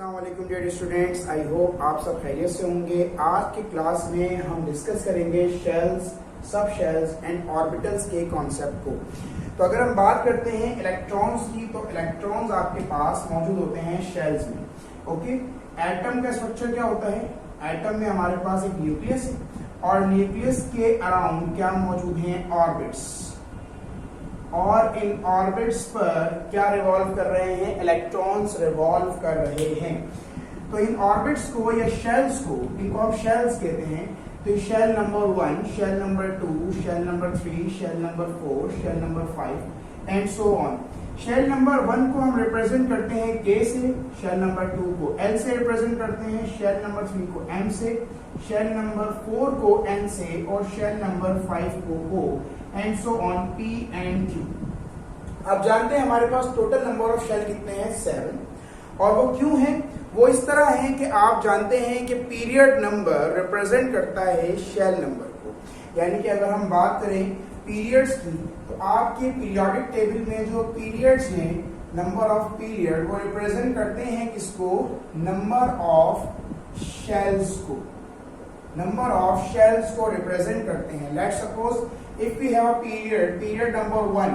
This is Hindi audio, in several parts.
अस्सलामुअलैकुम डियर स्टूडेंट्स, आई होप आप सब खैरियत से होंगे। आज की क्लास में हम डिस्कस करेंगे शेल्स, सब शेल्स एंड ऑर्बिटल्स के कॉन्सेप्ट को। तो अगर हम बात करते हैं इलेक्ट्रॉन्स की, तो इलेक्ट्रॉन्स आपके पास मौजूद होते हैं शेल्स में। ओके, एटम का स्ट्रक्चर क्या होता है? एटम में हमारे पास एक न्यूक्लियस है और न्यूक्लियस के अराउंड क्या मौजूद हैं? ऑर्बिट्स। और इन ऑर्बिट्स पर क्या रिवॉल्व कर रहे हैं? इलेक्ट्रॉन्स रिवॉल्व कर रहे हैं। तो इन ऑर्बिट्स को या शेल्स को, इनको आप शेल्स कहते हैं। तो shell number 1, shell number 2, shell number 3, shell number 4, shell number 5 and so on. Shell number 1 को हम रिप्रेजेंट करते हैं K से, शेल नंबर 2 को L से रिप्रेजेंट करते हैं, शेल नंबर 3 को M से, शेल नंबर 4 को N से और शेल नंबर 5 को O and so on P and Q। अब जानते हैं हमारे पास टोटल नंबर ऑफ शेल कितने हैं? 7। और वो क्यों है? वो इस तरह है कि आप जानते हैं कि पीरियड नंबर रिप्रेजेंट करता है शेल नंबर को। यानी कि अगर हम बात करें पीरियड्स की, तो आपके पीरियोडिक टेबल में जो पीरियड्स हैं, नंबर ऑफ पीरियड, वो रिप्रेजेंट करते हैं किसको? नंबर ऑफ शेल्स को। नंबर ऑफ शेल्स को रिप्रेजेंट करते हैं। Let's suppose if we have a period number 1,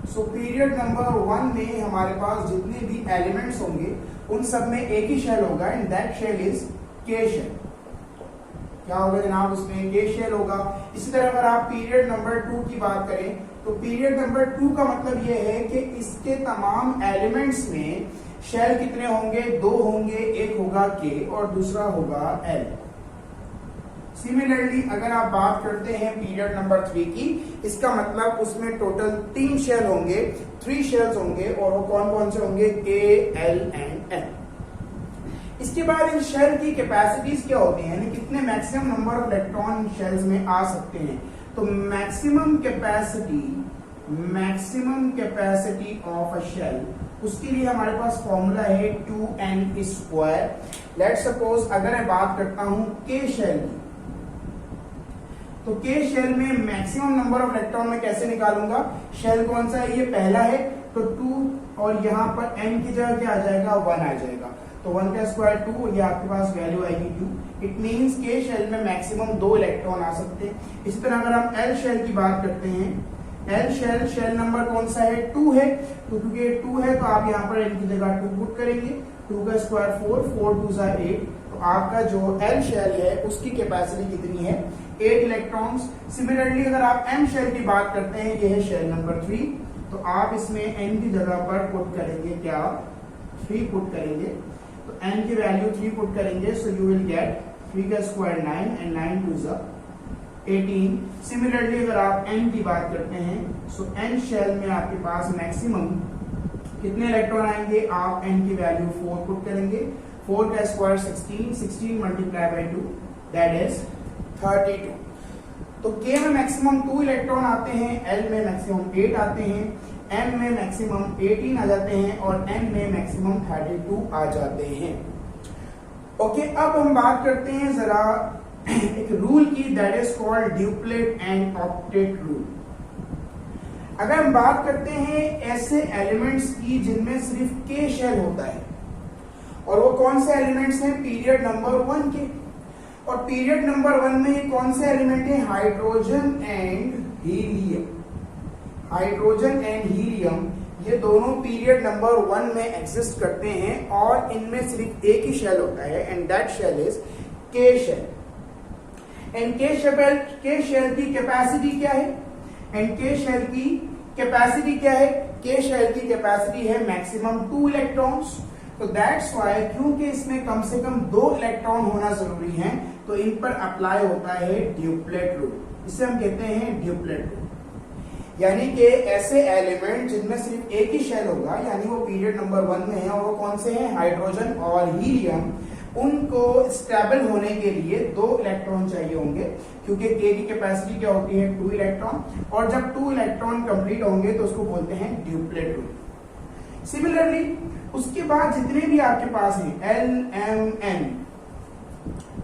so period number 1 में हमारे पास जितने भी एलिमेंट्स होंगे उन सब में एक ही शेल होगा एंड दैट शेल इज के शेल। क्या होगा जनाब? उसमें के शेल होगा। इसी तरह अगर आप पीरियड नंबर 2 की बात करें, तो पीरियड नंबर 2 का मतलब यह है कि इसके तमाम एलिमेंट्स में शेल कितने होंगे? 2 होंगे। एक होगा के और दूसरा होगा एल। सिमिलरली अगर आप बात करते हैं पीरियड नंबर 3 की, इसका मतलब उसमें टोटल 3 शेल होंगे, 3 शेल्स होंगे और वो कौन कौन से होंगे? के, एल एंड एन। इसके बाद इन शेल की कैपेसिटीज क्या होती हैं, यानी कितने maximum number of electron shells में आ सकते हैं? तो maximum capacity of a shell, उसके लिए हमारे पास फॉर्मूला है 2n²। लेट्स सपोज अगर मैं बात करता हूं के शेल की, तो के शेल में मैक्सिमम नंबर ऑफ इलेक्ट्रॉन में कैसे निकालूंगा? शेल कौन सा है? ये पहला है, तो 2 और यहाँ पर n की जगह क्या आ जाएगा? 1 आ जाएगा। तो 1 का स्क्वायर 2 और ये आपके पास वैल्यू आएगी 2। इट मींस के शेल में मैक्सिमम 2 इलेक्ट्रॉन आ सकते हैं। इसी तरह अगर हम एल शेल की बात करते हैं, एल शेल नंबर कौन सा है? 2 है। तो क्योंकि 2 है तो आप यहाँ पर n की जगह 2 पुट करेंगे। 2 का स्क्वायर 4, 4 2 सा 8। तो आपका जो एल शेल है उसकी कैपेसिटी कितनी है? 8 इलेक्ट्रॉन्स। सिमिलरली अगर आप एम शेल की बात करते हैं, ये है शेल नंबर 3, तो आप इसमें n की जगह पर पुट करेंगे क्या? 3 पुट करेंगे। तो n की वैल्यू 3 पुट करेंगे, सो यू विल गेट 3 का स्क्वायर 9 एंड 9 2 सा 18। सिमिलरली अगर आप n की बात करते हैं, सो n शेल में आपके पास मैक्सिमम कितने इलेक्ट्रॉन आएंगे? आप n की वैल्यू 4 पुट करेंगे। 4 का square 16, 16 multiply by 2 that is 32। तो K में मैक्सिमम 2 इलेक्ट्रॉन आते हैं, L में मैक्सिमम 8 आते हैं, M में मैक्सिमम 18 आ जाते हैं और N में मैक्सिमम 32 आ जाते हैं। ओके, अब हम बात करते हैं जरा एक रूल की, that is called duplet and octet rule. अगर हम बात करते हैं ऐसे एलिमेंट्स की जिनमें सिर्फ K शेल होता है, और वो कौन से एलिमेंट्स हैं? पीरियड नंबर 1 के। और पीरियड नंबर 1 में कौन से एलिमेंट है? Hydrogen and helium. Hydrogen and helium ये दोनों पीरियड नंबर 1 में एग्जिस्ट करते हैं और इनमें सिर्फ एक ही शेल होता है एंड दैट शेल इज के शेल। एंड के शेल की कैपेसिटी क्या है? एंड के शेल की कैपेसिटी क्या है? के शेल की कैपेसिटी है मैक्सिमम 2 इलेक्ट्रॉन्स। तो दैट्स वाई, क्योंकि इसमें कम से कम 2 इलेक्ट्रॉन होना जरूरी है, तो इन पर अप्लाई होता है ड्यूप्लेट रूल। इसे हम कहते हैं ड्यूप्लेट रूल। यानी कि ऐसे एलिमेंट जिनमें सिर्फ एक ही शेल होगा, यानी वो पीरियड नंबर 1 में है, और वो कौन से हैं? हाइड्रोजन और हीलियम। उनको स्टेबल होने के लिए 2 इलेक्ट्रॉन चाहिए होंगे, क्योंकि K की कैपेसिटी क्या होती है? 2 इलेक्ट्रॉन। और जब 2 इलेक्ट्रॉन कंप्लीट होंगे तो उसको बोलते हैं ड्यूप्लेट रूल। सिमिलरली उसके बाद जितने भी आपके पास हैं L, M, N,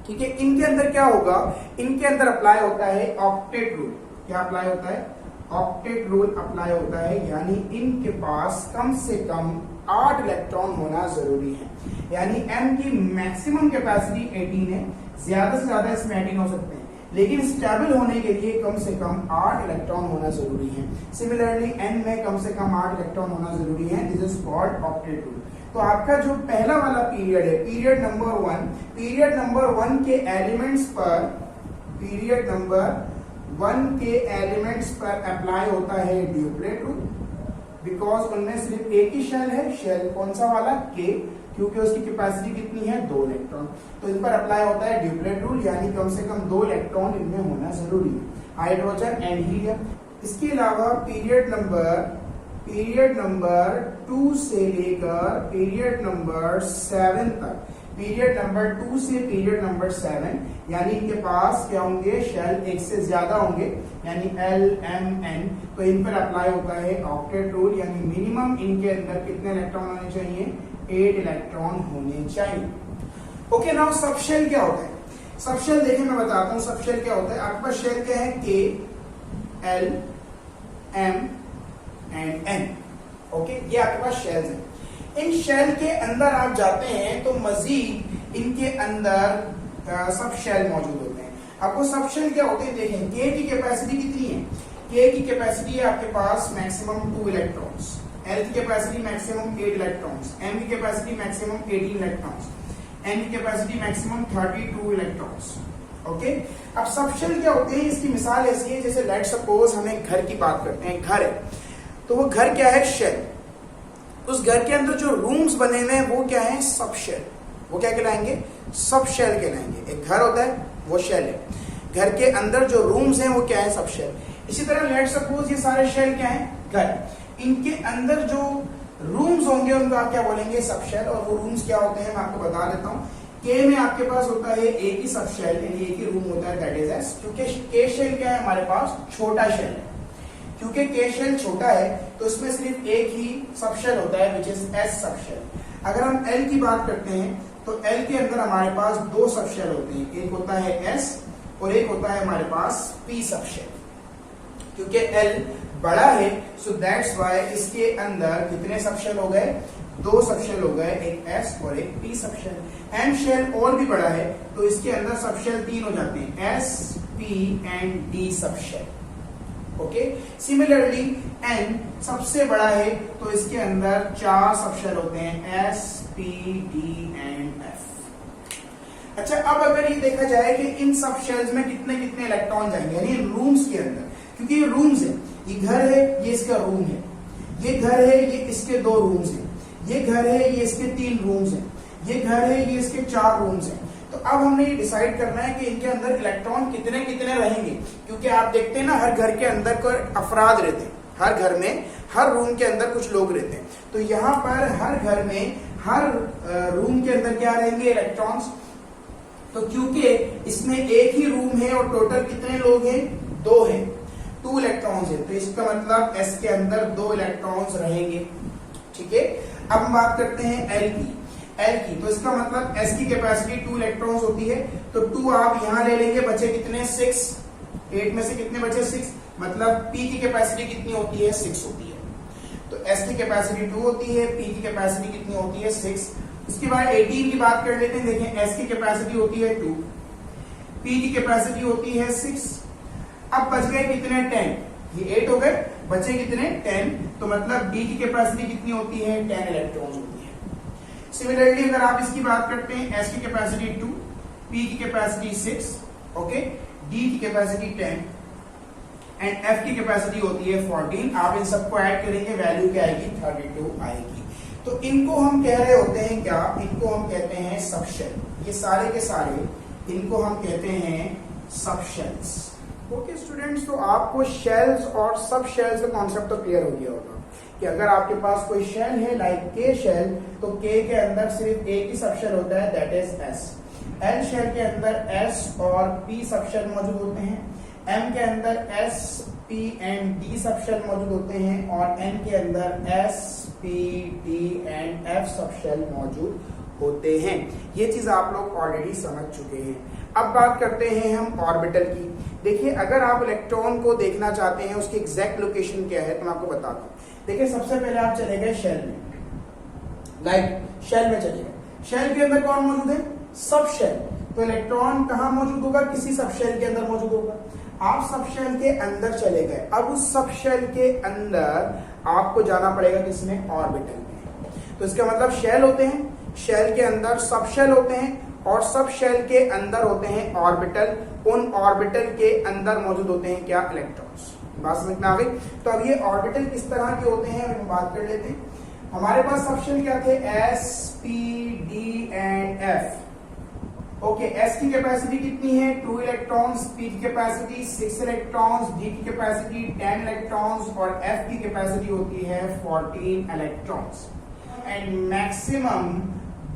ठीक है, इनके अंदर क्या होगा? इनके अंदर अप्लाई होता है ऑक्टेट रूल। क्या अप्लाई होता है? ऑक्टेट रूल अप्लाई होता है, यानी इनके पास कम से कम 8 इलेक्ट्रॉन होना जरूरी है। यानी m की मैक्सिमम कैपेसिटी 18 है, ज्यादा से ज्यादा इसमें 18 हो सकते हैं, लेकिन स्टेबल होने के लिए कम से कम 8 इलेक्ट्रॉन होना जरूरी है। सिमिलरली n में कम से कम 8 इलेक्ट्रॉन होना जरूरी है। This is called octet rule. तो आपका जो पहला वाला पीरियड है, पीरियड नंबर 1 के एलिमेंट्स पर अप्लाई होता है ड्यूप्लेट रूल, बिकॉज उनमें सिर्फ एक ही शेल है। शेल कौन सा वाला? के, क्योंकि उसकी कैपेसिटी कितनी है? 2 इलेक्ट्रॉन। तो इन पर अप्लाई होता है ड्यूप्लेट रूल, यानी कम से कम 2 इलेक्ट्रॉन इनमें होना जरूरी है, हाइड्रोजन एंड हीलियम। इसके अलावा पीरियड नंबर 2 से लेकर पीरियड नंबर 7 तक, पीरियड नंबर 2 से पीरियड नंबर 7, यानी इनके पास क्या होंगे? शेल एक से ज्यादा होंगे, यानी L, M, N। तो इन पर अप्लाई होता है ऑक्टेट रूल, यानी मिनिमम इनके अंदर कितने इलेक्ट्रॉन होने चाहिए? 8 इलेक्ट्रॉन होने चाहिए। ओके, नाउ सबशेल क्या होता है? सबशेल देखिए मैं बताता हूं सबशेल क्या होता है। आपके पास शेल क्या है? K, L, M and N। Okay, ये आपके पास शेल्स हैं। इन शेल के अंदर आप जाते हैं तो मजीद इनके अंदर सब शेल मौजूद होते हैं। आपको सब शेल क्या होते हैं देखें। K की कैपेसिटी कितनी है? K की कैपेसिटी है आपके पास मैक्सिमम 2 इलेक्ट्रॉन्स, L की कैपेसिटी मैक्सिमम 8 इलेक्ट्रॉन्स, M की कैपेसिटी मैक्सिमम 18 इलेक्ट्रॉन्स, N की कैपेसिटी मैक्सिमम 32 इलेक्ट्रॉन्स। ओके, अब सब शेल क्या होते हैं? इसकी मिसाल ऐसी है जैसे लेट सपोज हम एक घर की बात करते हैं। घर है तो वो घर क्या है? शेल। उस घर के अंदर जो रूम्स बने हुए हैं वो क्या है? सब शेल। वो क्या कहलाएंगे? सब शेल कहलाएंगे। एक घर होता है वो शेल है, घर के अंदर जो रूम्स हैं वो क्या है? सब शेल। इसी तरह लेट सपोज ये सारे शेल क्या है? घर। इनके अंदर जो रूम्स होंगे उनको आप क्या बोलेंगे? सब शेल। और वो रूम्स क्या होते हैं मैं आपको बता देता हूँ। के में आपके पास होता है एक ही सब शेल, यानी एक ही रूम होता है, दैट इज एस। क्योंकि के शेल क्या है हमारे पास? छोटा शेल है। क्योंकि के शेल छोटा है तो इसमें सिर्फ एक ही सब शेल होता है, which is S sub shell. अगर हम एल की बात करते हैं तो एल के अंदर हमारे पास 2 सब शेल होते हैं, एक होता है एस और एक होता है हमारे पास पी सब शेल। क्योंकि एल बड़ा है सो दैट्स वाई इसके अंदर कितने सब शेल हो गए? 2 सब शेल हो गए, एक एस और एक पी सब शेल। एम शेल और भी बड़ा है तो इसके अंदर सब शेल 3 हो जाते हैं, S, P and D sub shell. Okay, similarly N सबसे बड़ा है तो इसके अंदर 4 सब शेल होते हैं, S, P, D and F. अच्छा, अब अगर ये देखा जाए कि इन सब शेल्स में कितने कितने इलेक्ट्रॉन जाएंगे, यानी रूम्स के अंदर, क्योंकि ये रूम्स है, ये घर है, ये इसका रूम है, ये घर है, ये इसके 2 रूम्स हैं, ये घर है, ये इसके 3 रूम्स हैं, ये घर है, ये इसके 4 रूम्स हैं। तो अब हमने ये डिसाइड करना है कि इनके अंदर इलेक्ट्रॉन कितने कितने रहेंगे, क्योंकि आप देखते हैं ना हर घर के अंदर कोई अफराद रहते हैं, हर घर में हर रूम के अंदर कुछ लोग रहते हैं। तो यहाँ पर हर घर में हर रूम के अंदर क्या रहेंगे? इलेक्ट्रॉन्स। तो क्योंकि इसमें एक ही रूम है और टोटल कितने लोग हैं? 2 हैं, 2 इलेक्ट्रॉन्स है, तो इसका मतलब एस के अंदर 2 इलेक्ट्रॉन्स रहेंगे। ठीक है, अब हम बात करते हैं एल की। तो इसका मतलब एस की कैपेसिटी 2 इलेक्ट्रॉन्स होती है, तो 2 आप यहां ले लेंगे, बचे कितने? 6। 8 में से कितने बचे? 6। मतलब पी की कैपेसिटी कितनी होती है? 6 होती है। तो एस की कैपेसिटी 2 होती है, पी की कैपेसिटी कितनी होती है? 6। उसके बाद 18 की बात कर लेते हैं। देखें, एस की कैपेसिटी होती है 2, पी की कैपेसिटी होती है 6। अब बच गए कितने? 10। ये 8 हो गए, बचे कितने? 10। तो मतलब डी की कैपेसिटी कितनी होती है? 10 इलेक्ट्रॉन्स होती है। सिमिलरली अगर आप इसकी बात करते हैं, एस की कैपेसिटी 2, पी की कैपेसिटी 6, ओके, डी की कैपेसिटी 10 एंड एफ की कैपेसिटी होती है 14। आप इन सबको ऐड करेंगे, वैल्यू क्या आएगी? 32 आएगी। तो इनको हम कह रहे होते हैं क्या? इनको हम कहते हैं सब शेल। ये सारे के सारे इनको हम कहते हैं सब शेल्स। ओके स्टूडेंट्स, तो आपको शेल्स और सब शेल्स का कॉन्सेप्ट तो क्लियर हो गया होगा कि अगर आपके पास कोई शेल है लाइक के शेल, तो के के अंदर सिर्फ एक ही सब शेल होता है, that is S. L shell के अंदर एस और पी सब शेल मौजूद होते हैं, एम के अंदर S, P and D sub shell मौजूद होते हैं, और एन के अंदर S, P, D and F sub shell मौजूद होते हैं। ये चीज आप लोग ऑलरेडी समझ चुके हैं। अब बात करते हैं हम ऑर्बिटल की। देखिए, अगर आप इलेक्ट्रॉन को देखना चाहते हैं उसकी एग्जैक्ट लोकेशन क्या है तो मैं आपको बताता हूं। देखिए, सबसे पहले आप चले गए शेल में, लाइक शेल में चले गए, शेल के अंदर कौन मौजूद है, सब शेल, तो इलेक्ट्रॉन कहां मौजूद होगा, किसी सब शेल के अंदर मौजूद होगा। आप सब शेल के अंदर चले गए, अब उस सब शेल के अंदर आपको जाना पड़ेगा किसमें, ऑर्बिटल में। तो इसका मतलब शेल होते हैं, शेल के अंदर सब शेल होते हैं और सब शेल के अंदर होते हैं ऑर्बिटल, उन ऑर्बिटल के अंदर मौजूद होते हैं क्या, इलेक्ट्रॉन्स। बात समझ में आ गई। तो अब ये ऑर्बिटल किस तरह के होते हैं हम बात कर लेते हैं। हमारे पास सब शेल क्या थे, S, P, D and F. Okay, S की कैपेसिटी कितनी है, 2 इलेक्ट्रॉन्स, पी की कैपेसिटी 6 इलेक्ट्रॉन्स, डी की कैपेसिटी 10 इलेक्ट्रॉन्स और एफ की कैपेसिटी होती है 14 इलेक्ट्रॉन्स। एंड मैक्सिमम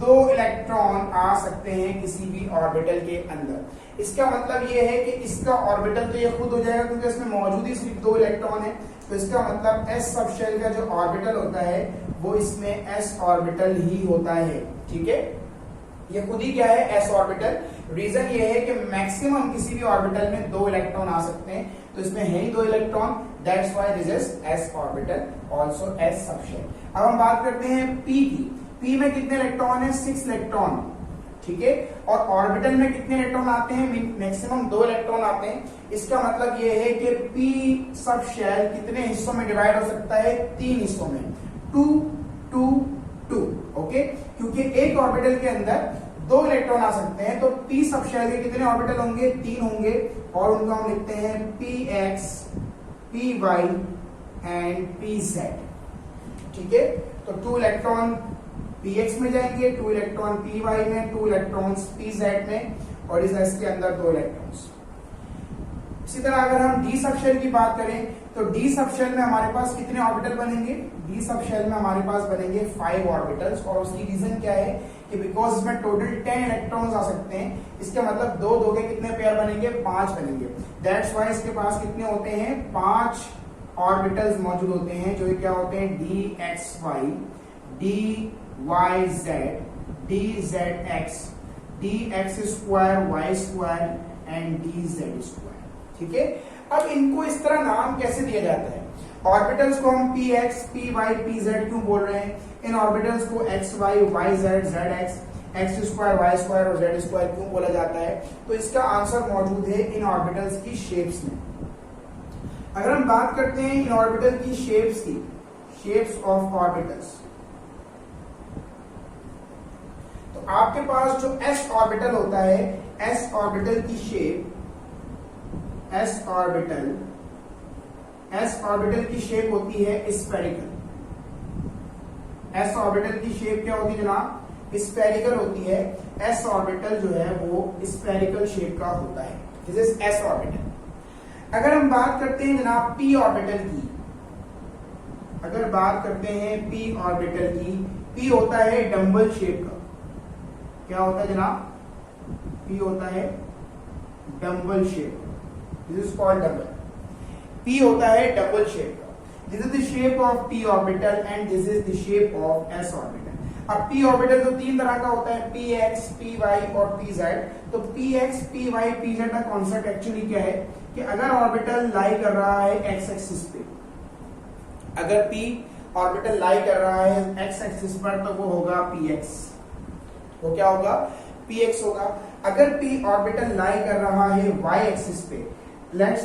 2 इलेक्ट्रॉन आ सकते हैं किसी भी ऑर्बिटल के अंदर। इसका मतलब ये है कि इसका ऑर्बिटल तो ये खुद हो जाएगा क्योंकि इसमें मौजूद ही सिर्फ 2 इलेक्ट्रॉन है, तो इसका मतलब एस सब शेल का जो ऑर्बिटल होता है वो इसमें एस ऑर्बिटल ही होता है। ठीक है, ये खुद ही क्या है, एस ऑर्बिटल। रीजन ये है कि मैक्सिमम किसी भी ऑर्बिटल में 2 इलेक्ट्रॉन आ सकते हैं, तो इसमें है ही 2 electron, that's why this is S orbital, also S sub shell. अब हम बात करते हैं पी की। पी में कितने इलेक्ट्रॉन है, 6 इलेक्ट्रॉन। ठीक है, और ऑर्बिटल में कितने इलेक्ट्रॉन आते हैं, मैक्सिमम 2 इलेक्ट्रॉन आते हैं। इसका मतलब यह है कि पी सब शेल कितने हिस्सों में डिवाइड हो सकता है, 3 हिस्सों में, 2 2 2। ओके, क्योंकि एक ऑर्बिटल के अंदर 2 इलेक्ट्रॉन आ सकते हैं, तो पी सब शेल के कितने ऑर्बिटल होंगे, 3 होंगे, और उनको हम लिखते हैं P X, P Y and P Z. ठीक है, तो 2 इलेक्ट्रॉन px में जाएंगे, 2 इलेक्ट्रॉन py में, 2 इलेक्ट्रॉन्स pz में, और इस s के अंदर 2 इलेक्ट्रॉन्स। इसी तरह अगर हम d सब शेल की बात करें तो d सब शेल में हमारे पास कितने ऑर्बिटल बनेंगे, d सब शेल में हमारे पास बनेंगे 5 ऑर्बिटल्स। और उसकी रीजन क्या है कि बिकॉज इसमें टोटल 10 इलेक्ट्रॉन्स आ सकते हैं, इसका मतलब 2 2 के कितने पेयर बनेंगे, 5 बनेंगे। दैट्स व्हाई इसके पास कितने होते हैं, 5 ऑर्बिटल्स मौजूद होते हैं, जो क्या होते हैं, dxy, dyz, dzx, dx square, y square and dz square. ठीक है, अब इनको इस तरह नाम कैसे दिया जाता है, ऑर्बिटल्स को हम px, py, pz क्यों बोल रहे हैं, इन ऑर्बिटल्स को xy, yz, zx, x square, y square और z स्क्वायर क्यों बोला जाता है, तो इसका आंसर मौजूद है इन ऑर्बिटल्स की शेप्स में। अगर हम बात करते हैं इन ऑर्बिटल की शेप्स की, शेप्स ऑफ ऑर्बिटल्स, तो आपके पास जो s ऑर्बिटल होता है, s ऑर्बिटल की शेप, s ऑर्बिटल की शेप होती है स्फेरिकल। s ऑर्बिटल की शेप क्या होती है जनाब, स्फेरिकल होती है। s ऑर्बिटल जो है वो स्फेरिकल शेप का होता है, दिस इज s ऑर्बिटल। अगर हम बात करते हैं जनाब p ऑर्बिटल की, अगर बात करते हैं p ऑर्बिटल की, p होता है डंबल शेप का। क्या होता है जनाब, p होता है dumbbell shape, this is called double. p होता है डबल शेप का, this is the shape of p orbital and this is the shape of s orbital. अब p ऑर्बिटल तो 3 तरह का होता है, px, py और pz। तो px, py, pz का कॉन्सेप्ट एक्चुअली क्या है कि अगर ऑर्बिटल लाई कर रहा है x एक्सिस पे, अगर p ऑर्बिटल लाई कर रहा है x एक्सिस पर, तो वो होगा px, वो क्या होगा, px होगा। अगर p ऑर्बिटल लाई कर रहा है y एक्सिस पे, let's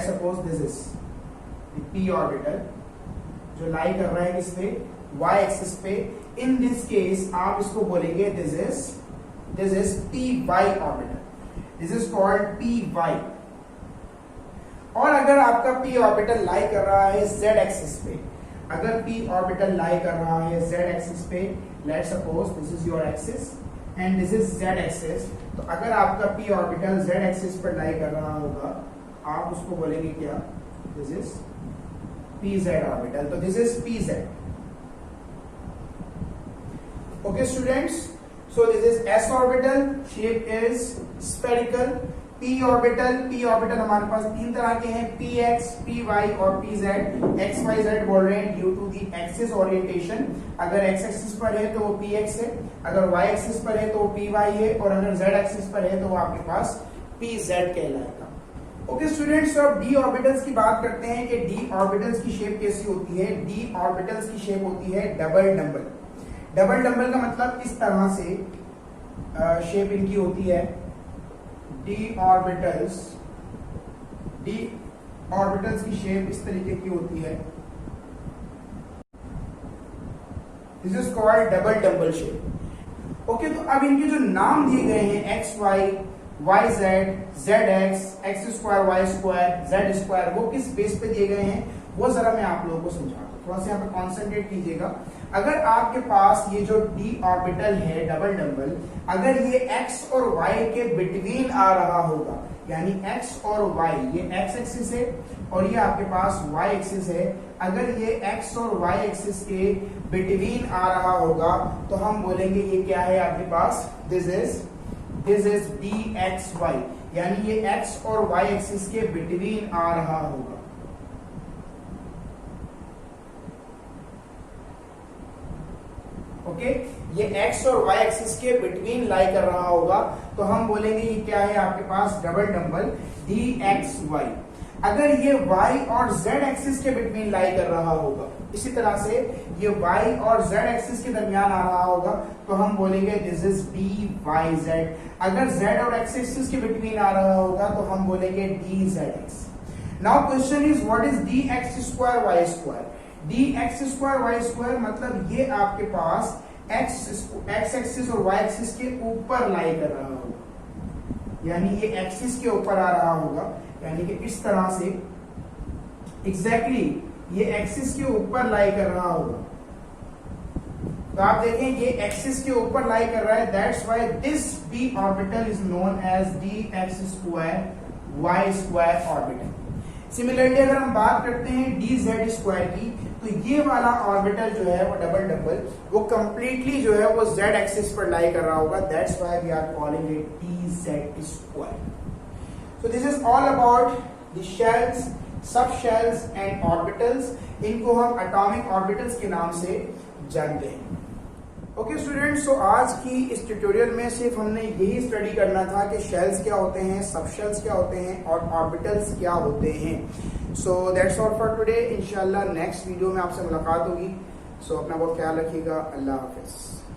suppose this is p orbital जो लाई कर रहा है किस पे, y एक्सिस पे, इन दिस केस आप इसको बोलेंगे this is py orbital, this is called py। और अगर आपका p ऑर्बिटल लाई कर रहा है z एक्सिस पे, अगर p ऑर्बिटल लाई कर रहा है z एक्सिस पे, let's suppose this is your axis and this is z axis, तो अगर आपका p ऑर्बिटल z एक्सिस पर लाई कर रहा होगा, आप उसको बोलेंगे क्या, दिस इज pz ऑर्बिटल, तो this is pz। Okay students, so this is s orbital, shape is spherical. p orbital हमारे पास 3 तरह के हैं, px, py और pz। x y z बोल रहे हैं due to the axis orientation. अगर x एक्सिस पर है तो वो px है, अगर y एक्सिस पर है तो वो py है, और अगर z एक्सिस पर है तो वो आपके पास pz कहलाएगा। ओके स्टूडेंट्स, तो अब डी ऑर्बिटल्स की बात करते हैं कि डी ऑर्बिटल्स की शेप कैसी होती है। डी ऑर्बिटल्स की शेप होती है डबल डंबल। डबल डंबल का मतलब इस तरह से शेप इनकी होती है। डी ऑर्बिटल्स की शेप इस तरीके की होती है। This is called double dumbbell shape. Okay, तो अब इनके जो नाम दिए गए हैं X Y, Y Z, Z X, X square Y square, Z square, वो किस बेस पे दिए गए हैं वो जरा मैं आप लोगों को समझाता हूँ। थोड़ा सा यहाँ पे कॉन्सेंट्रेट कीजिएगा। अगर आपके पास ये जो डी ऑर्बिटल है डबल डंबल, अगर ये एक्स और वाई के बिटवीन आ रहा होगा, यानी एक्स और वाई, ये एक्स एक्सिस है और ये आपके पास वाई एक्सिस है, अगर ये एक्स और वाई एक्सिस के बिटवीन आ रहा होगा तो हम बोलेंगे ये क्या है आपके पास, this is D X Y, यानी ये एक्स और वाई एक्सिस के बिटवीन आ रहा होगा। ओके, ये एक्स और वाई एक्सिस के बिटवीन लाई कर रहा होगा तो हम बोलेंगे ये क्या है आपके पास double dumbbell D X Y. अगर ये y और z एक्सिस के बिटवीन लाई कर रहा होगा, इसी तरह से ये y और z एक्सिस के दरमियान आ रहा होगा तो हम बोलेंगे this is D Y Z. अगर z और x एक्सिस के बिटवीन आ रहा होगा तो हम बोलेंगे D Z X. Now question is what is D X square Y square. D X square Y square मतलब ये आपके पास x एक्सिस और y एक्सिस के ऊपर लाई कर रहा होगा, यानी ये एक्सिस के ऊपर आ रहा होगा, यानी कि इस तरह से एग्जैक्टली ये एक्सिस के ऊपर लाई कर रहा होगा। तो आप देखें ये एक्सिस के ऊपर लाई कर रहा है, that's why this D orbital is known as D X square Y square orbital. Similarly अगर हम बात करते हैं डी जेड स्क्वायर की, तो ये वाला ऑर्बिटल जो है वो डबल डबल वो कंप्लीटली जो है वो जेड एक्सिस पर लाई कर रहा होगा, that's why we are calling it D Z square. So this is all about the shells, subshells and orbitals. इनको हम atomic orbitals के नाम से जानते हैं। ओके स्टूडेंट्स, तो आज की इस ट्यूटोरियल में सिर्फ हमने यही स्टडी करना था कि शेल्स क्या होते हैं, सबशेल्स क्या होते हैं और ऑर्बिटल्स क्या होते हैं। So that's all for today. इंशाल्लाह नेक्स्ट वीडियो में आपसे मुलाकात होगी। सो अपना बहुत ख्याल रखिएगा। अल्लाह हाफिज।